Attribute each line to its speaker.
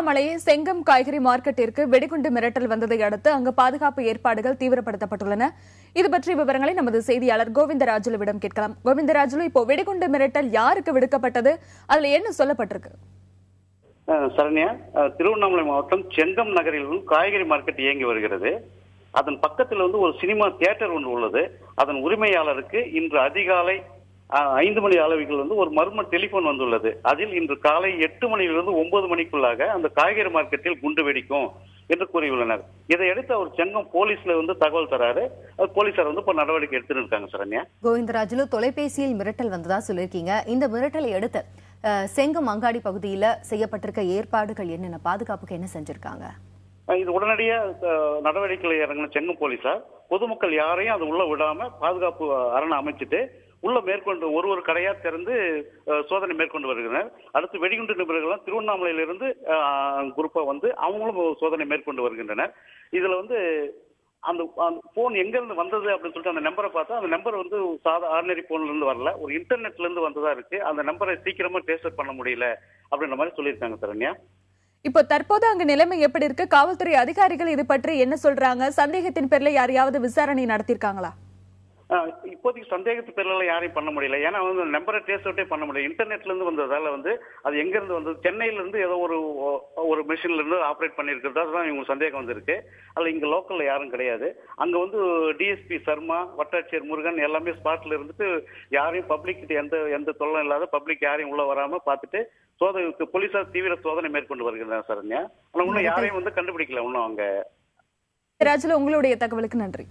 Speaker 1: திருவண்ணாமலை செங்கம் காய்கறி மார்க்கெட்டிற்கு வெடிகுண்டு மிரட்டல் வந்ததை அடுத்து அங்கு பாதுகாப்பு ஏற்பாடுகள் தீவிரப்படுத்தப்பட்டுள்ளன. இது பற்றிய விவரங்களை நமது செய்தியாளர் கோவிந்தராஜுலுவிடம் கேட்கலாம். கோவிந்தராஜுலு, இப்போ வெடிகுண்டு மிரட்டல் யாருக்கு விடுக்கப்பட்டது, அதுல என்ன சொல்லப்பட்டிருக்கு?
Speaker 2: சரண்யா, திருவண்ணாமலை மாவட்டம் செங்கம் நகரில் காய்கறி மார்க்கெட் இயங்கி வருகிறது. அதன் பக்கத்தில் ஒரு சினிமா தியேட்டர் ஒன்று உள்ளது. அதன் உரிமையாளருக்கு இன்று அதிகாலை 5 மணி அளவில் ஒரு மர்ம டெலிபோன் வந்துள்ளது. அதில் இன்று காலை 8 மணியிலிருந்து 9 மணிக்குள்ளாக அந்த காய்கறி மார்க்கெட்டில் குண்டு வெடிக்கும் என்று கூறியுள்ளனர். இதையடுத்து அவர் செங்கம் போலீஸ்ல தகவல் தராரு. போலீசார் இப்ப நடவடிக்கை எடுத்துட்டு இருக்காங்க. சரண்யா,
Speaker 3: கோவிந்தராஜுலு, தொலைபேசியில் மிரட்டல் வந்ததா சொல்லிருக்கீங்க. இந்த மிரட்டலை அடுத்து செங்கம் அங்காடி பகுதியில செய்யப்பட்டிருக்க ஏற்பாடுகள் என்னென்ன, பாதுகாப்புக்கு என்ன செஞ்சிருக்காங்க?
Speaker 2: இது உடனடியா நடவடிக்கைகளை இறங்கின செங்கம் போலீசார் பொதுமக்கள் யாரையும் அது உள்ள விடாம பாதுகாப்பு அரணை அமைச்சிட்டு உள்ள மேற்கொண்டு ஒரு கடையா திறந்து சோதனை மேற்கொண்டு வருகின்றனர். அடுத்து வெடிகுண்டு நிபுணர்கள் திருவண்ணாமலையிலிருந்து குரூப்பா அவங்களும் சோதனை மேற்கொண்டு வருகின்றனர். இதுல அந்த போன் எங்க இருந்து வந்தது அப்படின்னு சொல்லிட்டு அந்த நம்பரை பார்த்தா அந்த நம்பர் சாதா ஆர்டினரி போன்ல இருந்து வரல, ஒரு இன்டர்நெட்ல இருந்து வந்ததா இருக்கு. அந்த நம்பரை சீக்கிரமா ட்ரேஸ் பண்ண முடியல அப்படின்ற மாதிரி சொல்லியிருக்காங்க. சரண்யா,
Speaker 1: இப்போ தற்போது அங்க நிலைமை எப்படி இருக்கு? காவல்துறை அதிகாரிகள் இது பற்றி என்ன சொல்றாங்க? சந்தேகத்தின் பேர்ல யாரையாவது விசாரணை நடத்திருக்காங்களா?
Speaker 2: இப்போதைக்கு சந்தேகத்து பேர்ல யாரையும் பண்ண முடியல. ஏன்னா நம்பரை ட்ரேஸ் அவுட்டே பண்ண முடியல. இன்டர்நெட்ல இருந்து வந்ததால அது எங்க இருந்து வந்தது, சென்னையில இருந்து ஏதோ ஒரு மிஷின்ல இருந்து ஆப்ரேட் பண்ணிருக்கிறதா தான் இவங்க சந்தேகம் வந்திருக்கு. அதுல இங்க லோக்கல்ல யாரும் கிடையாது. அங்க டிஎஸ்பி சர்மா, வட்டாட்சியர் முருகன் எல்லாமே ஸ்பாட்ல இருந்துட்டு யாரையும் பப்ளிக் எந்த தொல்லும் இல்லாத பப்ளிக் யாரையும் உள்ள வராம பார்த்துட்டு போலீசார் தீவிர சோதனை மேற்கொண்டு வருகிறார். சரண்யா, ஆனா இன்னும் யாரையும் கண்டுபிடிக்கல இன்னும். அங்க
Speaker 1: ராஜுல, உங்களுடைய தகவலுக்கு நன்றி.